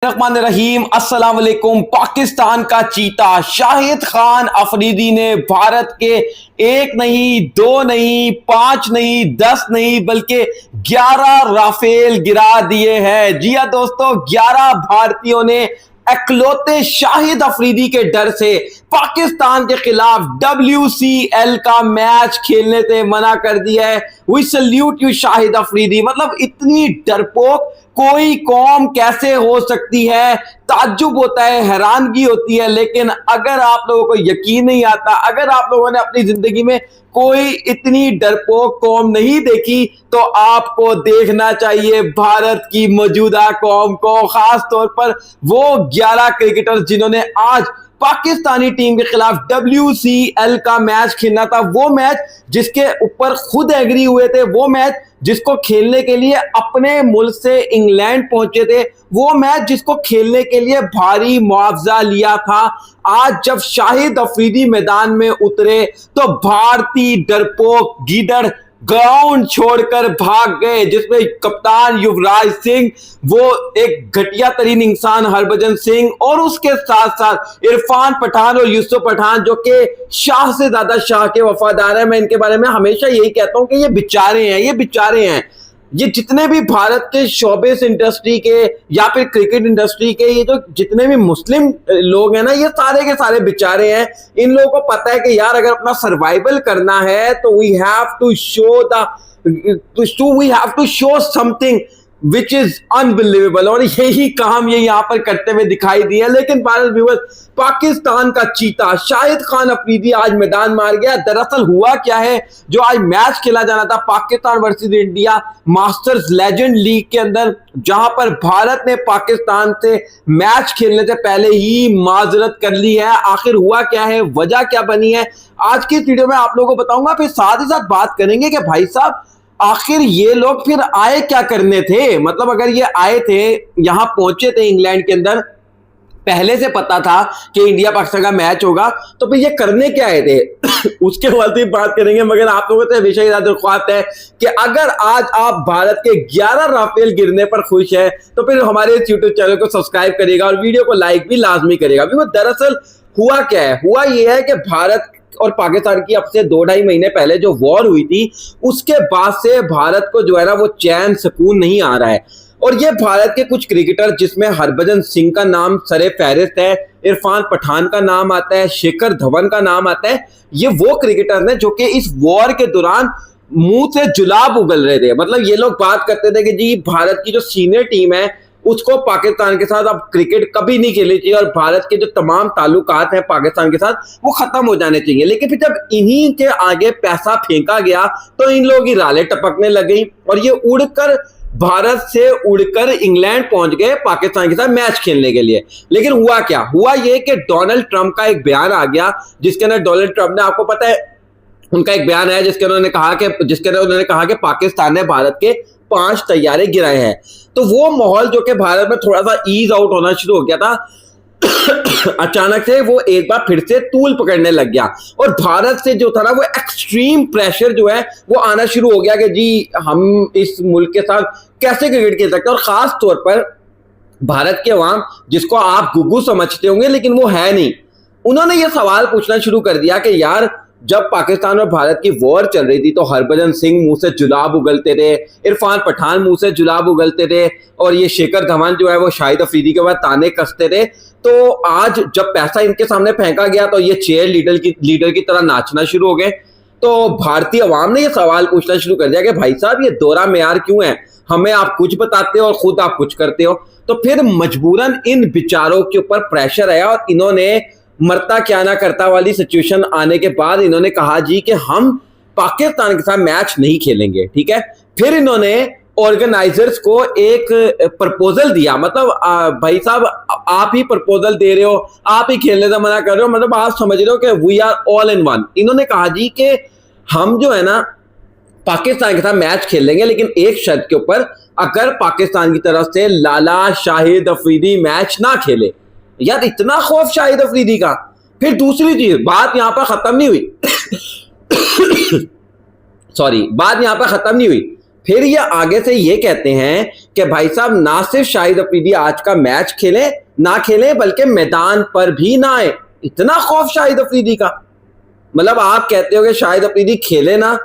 रहीम अस्सलाम वालेकुम। पाकिस्तान का चीता शाहिद खान अफरीदी ने भारत के एक नहीं, दो नहीं, पांच नहीं, 10 नहीं बल्कि 11 राफेल गिरा दिए हैं। जी हाँ दोस्तों, 11 भारतीयों ने इकलौते शाहिद अफरीदी के डर से पाकिस्तान के खिलाफ WCL का मैच खेलने से मना कर दिया है। We salute you Shahid Afridi. मतलब इतनी डरपोक कोई कौम कैसे हो सकती है, ताज्जुब होता है, हैरानगी होती है। लेकिन अगर आप लोगों को यकीन नहीं आता, अगर आप लोगों ने अपनी जिंदगी में कोई इतनी डरपोक कौम नहीं देखी, तो आपको देखना चाहिए भारत की मौजूदा कौम को, खास तौर पर वो 11 क्रिकेटर्स जिन्होंने आज पाकिस्तानी टीम के खिलाफ WCL का मैच खेलना था। वो मैच जिसके ऊपर खुद एग्री हुए थे, वो मैच जिसको खेलने के लिए अपने मुल्क से इंग्लैंड पहुंचे थे, वो मैच जिसको खेलने के लिए भारी मुआवजा लिया था। आज जब शाहिद अफरीदी मैदान में उतरे तो भारतीय डरपोक गीदड़ ग्राउंड छोड़कर भाग गए, जिसमें कप्तान युवराज सिंह, वो एक घटिया तरीन इंसान हरभजन सिंह, और उसके साथ साथ इरफान पठान और यूसुफ पठान जो कि शाह से ज्यादा शाह के वफादार हैं। मैं इनके बारे में हमेशा यही कहता हूं कि ये बेचारे हैं। ये जितने भी भारत के शोबिस इंडस्ट्री के या फिर क्रिकेट इंडस्ट्री के ये जो जितने भी मुस्लिम लोग हैं ना, ये सारे के सारे बेचारे हैं। इन लोगों को पता है कि यार अगर अपना सर्वाइवल करना है तो we have to show something which is unbelievable, और यही काम ये यहां पर करते हुए दिखाई दिया। लेकिन भारत व्यूअर्स, पाकिस्तान का चीता शाहिद खान अफरीदी आज मैदान मार गया। दरअसल हुआ क्या है, जो आज मैच खेला जाना था Pakistan versus India masters legend league के अंदर, जहां पर भारत ने पाकिस्तान से मैच खेलने से पहले ही माजरत कर ली है। आखिर हुआ क्या है, वजह क्या बनी है, आज की इस वीडियो में आप लोगों को बताऊंगा। फिर साथ ही साथ बात करेंगे कि भाई साहब आखिर ये लोग फिर आए क्या करने थे। मतलब अगर ये आए थे, यहां पहुंचे थे इंग्लैंड के अंदर, पहले से पता था कि इंडिया पाकिस्तान का मैच होगा, तो फिर ये करने क्या आए थे उसके बाद भी बात करेंगे। मगर आप लोगों से हमेशा ही दरख्वास्त है कि अगर आज आप भारत के 11 राफेल गिरने पर खुश है तो फिर हमारे इस यूट्यूब चैनल को सब्सक्राइब करेगा और वीडियो को लाइक भी लाजमी करेगा। दरअसल हुआ क्या है, हुआ ये है कि भारत और पाकिस्तान की अब से 2-2.5 महीने पहले जो वॉर हुई थी, उसके बाद से भारत को जो है ना वो चैन सुकून नहीं आ रहा है। और ये भारत के कुछ क्रिकेटर, जिसमें हरभजन सिंह का नाम सरे फहरिस्त है, इरफान पठान का नाम आता है, शिखर धवन का नाम आता है, ये वो क्रिकेटर हैं जो कि इस वॉर के दौरान मुंह से जुलाब उगल रहे थे। मतलब ये लोग बात करते थे कि जी भारत की जो सीनियर टीम है उसको पाकिस्तान के साथ अब क्रिकेट कभी नहीं खेलनी चाहिए और भारत के जो तमाम ताल्लुकात हैं पाकिस्तान के साथ वो खत्म हो जाने चाहिए। लेकिन फिर जब इन्हीं के आगे पैसा फेंका गया तो इन लोगों की रालें टपकने लग गई और ये उड़कर भारत से उड़कर इंग्लैंड पहुंच गए पाकिस्तान के साथ मैच खेलने के लिए। लेकिन हुआ क्या, हुआ ये कि डोनाल्ड ट्रंप का एक बयान आ गया, जिसके अंदर डोनाल्ड ट्रंप ने, आपको पता है उनका एक बयान है जिसके अंदर उन्होंने कहा कि पाकिस्तान ने भारत के 5 तैयारे गिराए हैं। तो वो माहौल जो कि भारत में थोड़ा सा ईज आउट होना शुरू हो गया था अचानक से वो एक बार फिर से तूल पकड़ने लग गया और भारत से जो था ना वो एक्सट्रीम प्रेशर जो है वो आना शुरू हो गया कि जी हम इस मुल्क के साथ कैसे क्रिकेट खेल सकते हैं। और खास तौर पर भारत के अवाम, जिसको आप गुग्गू समझते होंगे लेकिन वो है नहीं, उन्होंने ये सवाल पूछना शुरू कर दिया कि यार जब पाकिस्तान और भारत की वॉर चल रही थी तो हरभजन सिंह मुंह से जुलाब उगलते थे, इरफान पठान मुंह से जुलाब उगलते थे और ये शिखर धवन जो है वो शाहिद अफरीदी के बाद ताने कसते थे। तो आज जब पैसा इनके सामने फेंका गया तो ये चेयर लीडर की तरह नाचना शुरू हो गए। तो भारतीय अवाम ने ये सवाल पूछना शुरू कर दिया कि भाई साहब ये दोहरा मेयार क्यों है, हमें आप कुछ बताते हो और खुद आप कुछ करते हो। तो फिर मजबूरन इन बेचारों के ऊपर प्रेशर आया और इन्होंने मरता क्या ना करता वाली सिचुएशन आने के बाद इन्होंने कहा जी कि हम पाकिस्तान के साथ मैच नहीं खेलेंगे। ठीक है, फिर इन्होंने ऑर्गेनाइजर्स को एक प्रपोजल दिया। मतलब भाई साहब आप ही प्रपोजल दे रहे हो, आप ही खेलने से मना कर रहे हो, मतलब आप समझ रहे हो कि we are all in one. इन्होंने कहा जी कि हम जो है ना पाकिस्तान के साथ मैच खेल लेंगे, लेकिन एक शर्त के ऊपर, अगर पाकिस्तान की तरफ से लाला शाहिद अफरीदी मैच ना खेले। यार इतना खौफ शाहिद अफरीदी का। फिर दूसरी चीज, बात यहां पर खत्म नहीं हुई बात यहां पर खत्म नहीं हुई। फिर ये आगे से ये कहते हैं कि भाई साहब ना सिर्फ शाहिद अफरीदी आज का मैच खेले ना खेले बल्कि मैदान पर भी ना आए। इतना खौफ शाहिद अफरीदी का। मतलब आप कहते हो कि शाहिद अफरीदी खेले ना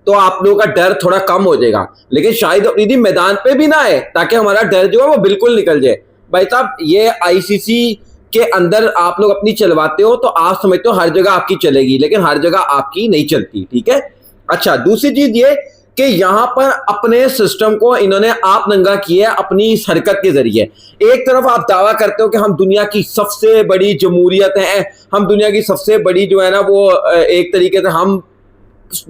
तो आप लोगों का डर थोड़ा कम हो जाएगा, लेकिन शाहिद अफरीदी मैदान पे भी ना आए ताकि हमारा डर जो है वो बिल्कुल निकल जाए। भाई साहब ये आईसीसी के अंदर आप लोग अपनी चलवाते हो तो आप समझते हो हर जगह आपकी चलेगी, लेकिन हर जगह आपकी नहीं चलती। ठीक है। अच्छा, दूसरी चीज ये कि यहां पर अपने सिस्टम को इन्होंने आप नंगा किया है अपनी इस हरकत के जरिए। एक तरफ आप दावा करते हो कि हम दुनिया की सबसे बड़ी जमहूरियत है, हम दुनिया की सबसे बड़ी जो है ना वो एक तरीके से हम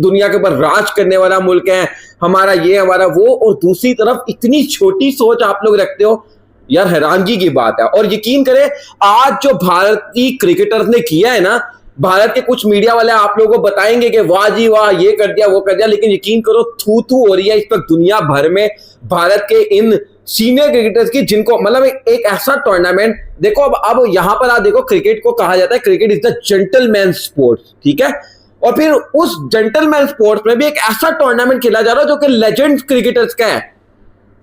दुनिया के ऊपर राज करने वाला मुल्क है, हमारा ये हमारा वो, और दूसरी तरफ इतनी छोटी सोच आप लोग रखते हो। यार हैरानगी की बात है। और यकीन करें आज जो भारतीय क्रिकेटर्स ने किया है ना, भारत के कुछ मीडिया वाले आप लोगों को बताएंगे कि वाह जी वाह ये कर दिया वो कर दिया, लेकिन यकीन करो थू थू हो रही है इस वक्त दुनिया भर में भारत के इन सीनियर क्रिकेटर्स की, जिनको मतलब एक ऐसा टूर्नामेंट देखो। अब यहां पर आप देखो क्रिकेट को कहा जाता है cricket is the gentleman sports. ठीक है। और फिर उस जेंटलमैन स्पोर्ट्स में भी एक ऐसा टूर्नामेंट खेला जा रहा है जो कि लेजेंड क्रिकेटर्स का है।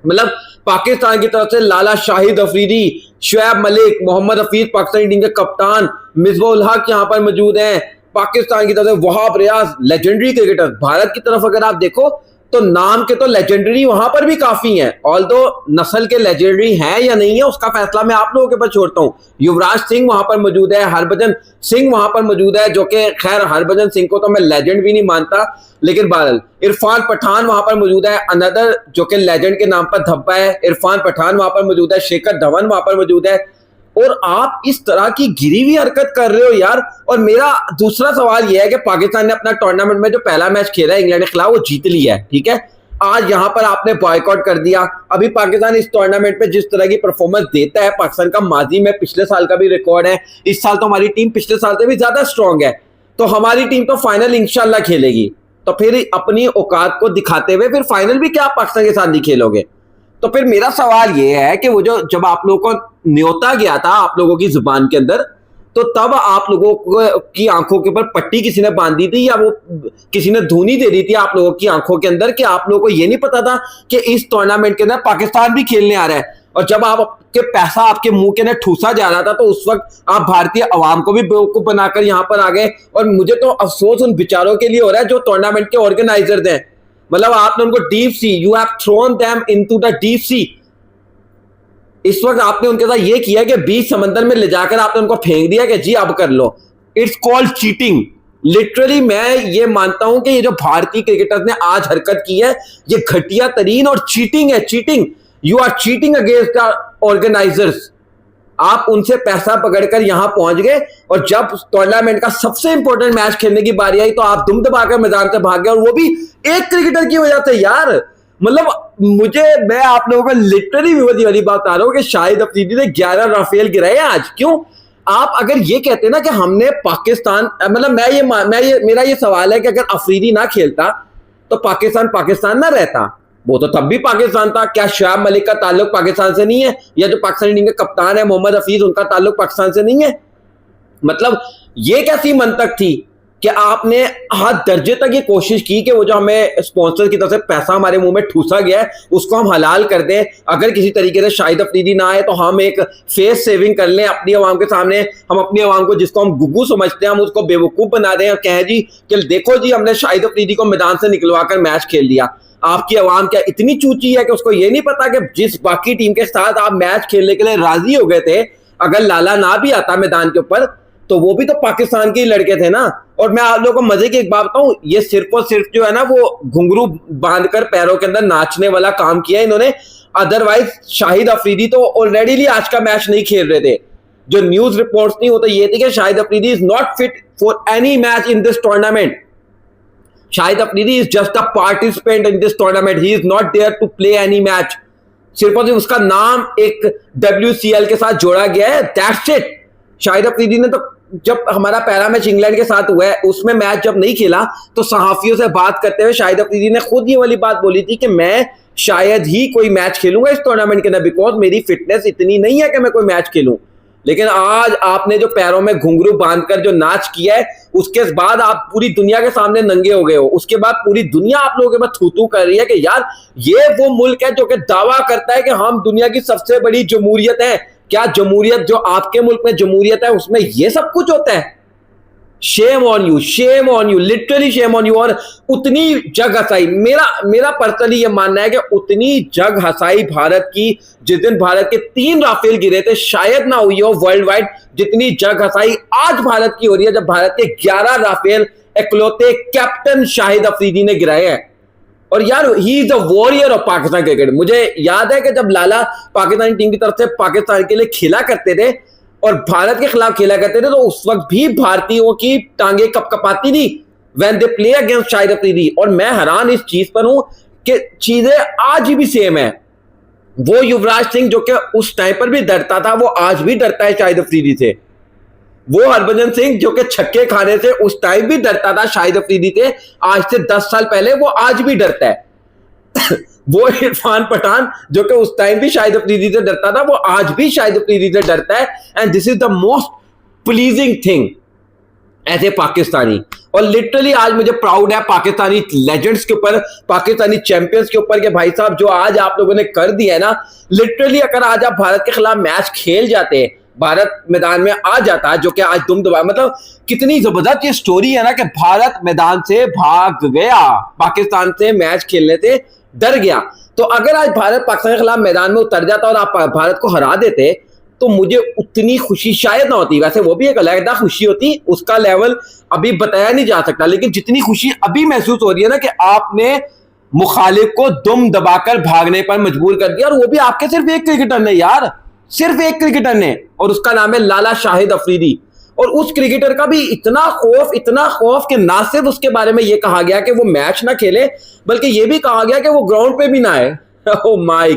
मतलब पाकिस्तान की तरफ से लाला शाहिद अफरीदी, शुएब मलिक, मोहम्मद हफीज पाकिस्तानी टीम के कप्तान, मिसबाह उल हक यहां पर मौजूद हैं। पाकिस्तान की तरफ से वहाब रियाज, लेजेंडरी क्रिकेटर। भारत की तरफ अगर आप देखो तो नाम के तो लेजेंडरी वहां पर भी काफी हैं, ऑल्दो नस्ल के लेजेंडरी हैं या नहीं है उसका फैसला मैं आप लोगों के पास छोड़ता हूं। युवराज सिंह वहां पर मौजूद है, हरभजन सिंह वहां पर मौजूद है, जो कि खैर हरभजन सिंह को तो मैं लेजेंड भी नहीं मानता, लेकिन बहरहाल इरफान पठान वहां पर मौजूद है, अनदर जो कि लेजेंड के नाम पर धब्बा है। इरफान पठान वहां पर मौजूद है, शेखर धवन वहां पर मौजूद है, और आप इस तरह की गिरी हुई हरकत कर रहे हो यार। और मेरा दूसरा सवाल यह है कि पाकिस्तान ने अपना टूर्नामेंट में जो पहला मैच खेला है इंग्लैंड के खिलाफ वो जीत लिया है। ठीक है। आज यहां पर आपने बॉयकॉट कर दिया। अभी पाकिस्तान इस टूर्नामेंट पे जिस तरह की परफॉर्मेंस देता है, पाकिस्तान का माजी में पिछले साल का भी रिकॉर्ड है, इस साल तो हमारी टीम पिछले साल से भी ज्यादा स्ट्रांग है, तो हमारी टीम तो फाइनल इंशाल्लाह खेलेगी। तो फिर अपनी औकात को दिखाते हुए फिर फाइनल भी क्या आप पाकिस्तान के साथ नहीं खेलोगे? तो फिर मेरा सवाल यह है कि वो जो जब आप लोगों को न्योता गया था आप लोगों की जुबान के अंदर, तो तब आप लोगों की आंखों के ऊपर पट्टी किसी ने बांधी थी या वो किसी ने धुनी दे दी थी आप लोगों की आंखों के अंदर कि आप लोगों को ये नहीं पता था कि इस टूर्नामेंट के अंदर पाकिस्तान भी खेलने आ रहा है? और जब आपके पैसा आपके मुंह के अंदर ठूसा जा रहा था तो उस वक्त आप भारतीय अवाम को भी बेवकूफ बनाकर यहां पर आ गए। और मुझे तो अफसोस उन बेचारों के लिए हो रहा है जो टूर्नामेंट के ऑर्गेनाइजर्स हैं। मतलब आपने उनको deep sea, you have thrown them into the deep sea. इस वक्त आपने उनके साथ ये किया कि बीच समंदर में ले जाकर आपने उनको फेंक दिया कि जी अब कर लो। It's called cheating. लिटरली मैं ये मानता हूं कि ये जो भारतीय क्रिकेटर्स ने आज हरकत की है ये घटिया तरीन और चीटिंग है। Cheating, you are cheating against the organisers. आप उनसे पैसा पकड़कर यहां पहुंच गए और जब टूर्नामेंट का सबसे इंपॉर्टेंट मैच खेलने की बारी आई तो आप दुम दबाकर मैदान से भाग गए, और वो भी एक क्रिकेटर की वजह से। यार मतलब मैं आप लोगों को लिटरली विवादी वाली बात आ रहा हूं कि शाहिद अफरीदी ने 11 राफेल गिराए आज। क्यों? आप अगर ये कहते ना कि हमने पाकिस्तान, मतलब मेरा ये सवाल है कि अगर अफरीदी ना खेलता तो पाकिस्तान ना रहता, वो तो तब भी पाकिस्तान था। क्या शुएब मलिक का ताल्लुक पाकिस्तान से नहीं है? या जो पाकिस्तानी टीम के कप्तान है मोहम्मद हफीज उनका ताल्लुक पाकिस्तान से नहीं है? मतलब ये कैसी मंतक थी कि आपने हद दर्जे तक ये कोशिश की कि वो जो हमें स्पॉन्सर की तरफ से पैसा हमारे मुंह में ठूसा गया है उसको हम हलाल कर दें। अगर किसी तरीके से शाहिद अफरीदी ना आए तो हम एक फेस सेविंग कर लें अपनी आवाम के सामने। हम अपनी आवाम को जिसको हम गुग्गू समझते हैं हम उसको बेवकूफ़ बना दें और कहें जी कि देखो जी हमने शाहिद अफरीदी को मैदान से निकलवा कर मैच खेल लिया। आपकी आवाम क्या इतनी चूची है कि उसको ये नहीं पता कि जिस बाकी टीम के साथ आप मैच खेलने के लिए राजी हो गए थे, अगर लाला ना भी आता मैदान के ऊपर तो वो भी तो पाकिस्तान के ही लड़के थे ना। और मैं आप लोगों को मजे की एक बात बताऊं, ये सिर्फ और सिर्फ जो है ना वो घुंघरू बांधकर पैरों के अंदर नाचने वाला काम किया इन्होंने। अदरवाइज शाहिद अफरीदी तो ऑलरेडी आज का मैच नहीं खेल रहे थे। जो न्यूज रिपोर्ट्स नहीं होते ये थी कि Shahid Afridi is not fit for any match in this tournament. Shahid Afridi is just a participant in this tournament, he is not there to play any match. सिर्फ और सिर्फ उसका नाम एक WCL के साथ जोड़ा गया है, दैट्स इट। शाहिद अफरीदी ने तो जब हमारा पहला मैच इंग्लैंड के साथ हुआ है उसमें मैच जब नहीं खेला तो सहाफियों से बात करते हुए शाहिद अफरीदी ने खुद ये वाली बात बोली थी कि मैं शायद ही कोई मैच खेलूंगा इस टूर्नामेंट के अंदर बिकॉज मेरी फिटनेस इतनी नहीं है कि मैं कोई मैच खेलूं। लेकिन आज आपने जो पैरों में घुंघरू बांधकर जो नाच किया है, उसके बाद आप पूरी दुनिया के सामने नंगे हो गए हो। उसके बाद पूरी दुनिया आप लोगों के बाद थू थू कर रही है कि यार ये वो मुल्क है जो कि दावा करता है कि हम दुनिया की सबसे बड़ी जमहूरियत है। क्या जमहूरियत जो आपके मुल्क में जमहूरियत है उसमें ये सब कुछ होता है? Shame on you, literally shame on you. और उतनी जग हसाई, मेरा पर्सनली ये मानना है कि उतनी जग हसाई भारत की जिस दिन भारत के 3 राफेल गिरे थे, शायद ना हुई हो वर्ल्ड वाइड जितनी जग हसाई आज भारत की हो रही है, जब भारत के 11 राफेल इकलौते कैप्टन शाहिद अफरीदी ने गिराए हैं। और यार he is the warrior of Pakistan cricket. मुझे याद है कि जब लाला पाकिस्तानी टीम की तरफ से पाकिस्तान के लिए खेला करते थे और भारत के खिलाफ खेला करते थे, तो उस वक्त भी भारतीयों की टांगे कपकपाती थी when they play against Shahid Afridi. और मैं हैरान इस चीज पर हूं कि चीजें आज भी सेम है। वो युवराज सिंह जो कि उस टाइम पर भी डरता था, वो आज भी डरता है शाहिद अफरीदी से। वो हरभजन सिंह जो कि छक्के खाने से उस टाइम भी डरता था शाहिद अफरीदी से, आज से 10 साल पहले, वो आज भी डरता है। वो इरफान पठान जो कि उस टाइम भी शाहिद अफरीदी से डरता था, वो आज भी शाहिद अफरीदी से डरता है। And this is the most pleasing thing as a Pakistani. और लिटरली आज मुझे प्राउड है पाकिस्तानी लेजेंड्स के ऊपर, पाकिस्तानी चैंपियंस के ऊपर, कि भाई साहब जो आज आप लोगों ने कर दिया है ना, लिटरली अगर आज आप भारत के खिलाफ मैच खेल जाते, भारत मैदान में आ जाता, जो कि आज दुम दबा, मतलब कितनी जबरदस्त ये स्टोरी है ना कि भारत मैदान से भाग गया, पाकिस्तान से मैच खेलने से डर गया। तो अगर आज भारत पाकिस्तान के खिलाफ मैदान में उतर जाता और आप भारत को हरा देते, तो मुझे उतनी खुशी शायद ना होती। वैसे वो भी एक अलग खुशी होती, उसका लेवल अभी बताया नहीं जा सकता, लेकिन जितनी खुशी अभी महसूस हो रही है ना कि आपने मुखालिफ को दुम दबाकर भागने पर मजबूर कर दिया, और वो भी आपके सिर्फ एक क्रिकेटर ने यार, सिर्फ एक क्रिकेटर ने, और उसका नाम है लाला शाहिद अफरीदी। और उस क्रिकेटर का भी इतना खौफ कि ना सिर्फ उसके बारे में ये कहा गया कि वो मैच ना खेले, बल्कि ये भी कहा गया कि वो ग्राउंड पे भी ना आए। Oh my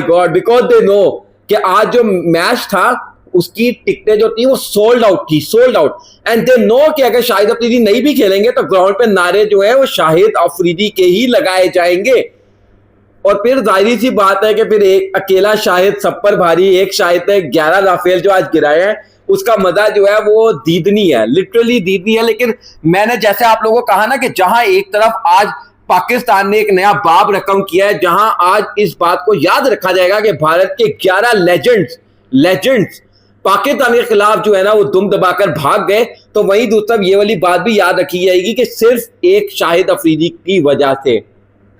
God, because they know कि आज जो मैच था उसकी टिकटें जो थी वो sold out. And they know कि अगर शाहिद अफरीदी नहीं भी खेलेंगे तो ग्राउंड पे नारे जो है वो शाहिद अफरीदी के ही लगाए जाएंगे। और फिर जाहिर सी बात है कि फिर एक अकेला शाहिद सब पर भारी, एक शाहिद है 11 राफेल जो आज गिराए हैं, उसका मजा जो है वो दीदनी है, लिटरली दीदनी है। लेकिन मैंने जैसे आप लोगों को कहा ना कि जहां एक तरफ आज पाकिस्तान ने एक नया बाब रकम किया है, जहां आज इस बात को याद रखा जाएगा कि भारत के 11 लेजेंड्स पाकिस्तान के खिलाफ जो है ना वो दुम दबाकर भाग गए, तो वहीं दूसरा ये वाली बात भी याद रखी जाएगी कि सिर्फ एक शाहिद अफरीदी की वजह से।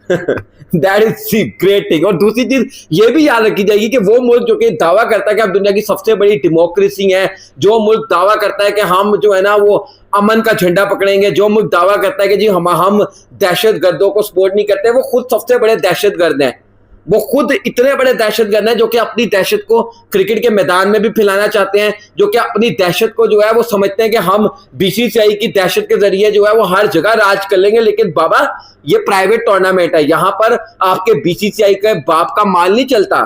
That is great thing. और दूसरी चीज ये भी याद रखी जाएगी कि वो मुल्क जो कि दावा करता है कि हम दुनिया की सबसे बड़ी डेमोक्रेसी है, जो मुल्क दावा करता है कि हम जो है ना वो अमन का झंडा पकड़ेंगे, जो मुल्क दावा करता है कि जी हम दहशत गर्दों को सपोर्ट नहीं करते, वो खुद सबसे बड़े दहशत गर्द हैं। वो खुद इतने बड़े दहशतगर्द हैं जो कि अपनी दहशत को क्रिकेट के मैदान में भी फैलाना चाहते हैं, जो कि अपनी दहशत को जो है वो समझते हैं कि हम बीसीसीआई की दहशत के जरिए जो है वो हर जगह राज कर लेंगे। लेकिन बाबा ये प्राइवेट टूर्नामेंट है, यहां पर आपके बीसीसीआई के बाप का माल नहीं चलता,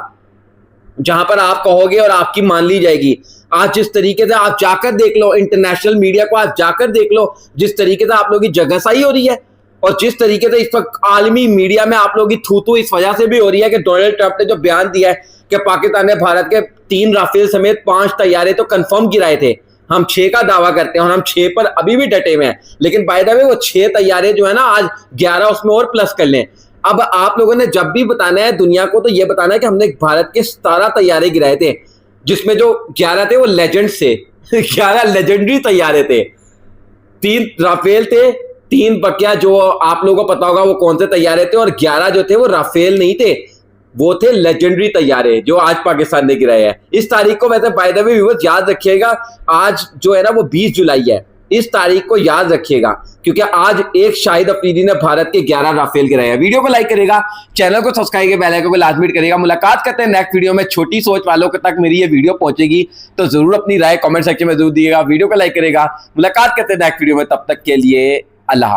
जहां पर आप कहोगे और आपकी मान ली जाएगी। आज जिस तरीके से आप जाकर देख लो, इंटरनेशनल मीडिया को आप जाकर देख लो, जिस तरीके से आप लोगों की जगहसाई हो रही है, और जिस तरीके से इस वक्त आलमी मीडिया में आप लोगों की थू इस वजह से भी हो रही है कि डोनाल्ड ट्रंप ने जो बयान दिया है कि पाकिस्तान ने भारत के 3 राफेल समेत 5 तैयारे तो कंफर्म गिराए थे, हम 6 का दावा करते हैं और हम 6 पर अभी भी डटे हुए हैं। लेकिन बाय द वे वो 6 तैयारे जो है ना आज 11 उसमें और प्लस कर लें। अब आप लोगों ने जब भी बताना है दुनिया को, तो ये बताना है कि हमने भारत के 17 तैयारे गिराए थे, जिसमें जो 11 थे वो लेजेंड्स थे। 11 लेजेंडरी तैयारे थे, 3 राफेल थे, 3 बकिया जो आप लोगों को पता होगा वो कौन से तैयारे थे, और 11 जो थे वो राफेल नहीं थे, वो थे लेजेंडरी तैयारे जो आज पाकिस्तान ने गिराए हैं। इस तारीख को वैसे बाय द वे व्यूअर्स याद रखिएगा, आज जो है ना वो 20 जुलाई है, इस तारीख को याद रखिएगा, क्योंकि आज एक शाहिद अफरीदी ने भारत के 11 राफेल गिराए हैं। वीडियो को लाइक करेगा, चैनल को सब्सक्राइब करके बेल आइकन को लाजमी हिट करेगा। मुलाकात करते हैं नेक्स्ट वीडियो में। छोटी सोच वालों तक मेरी ये वीडियो पहुंचेगी तो जरूर अपनी राय कमेंट सेक्शन में जरूर दिएगा। वीडियो को लाइक करेगा, मुलाकात करते हैं नेक्स्ट वीडियो में। तब तक के लिए अल्लाह।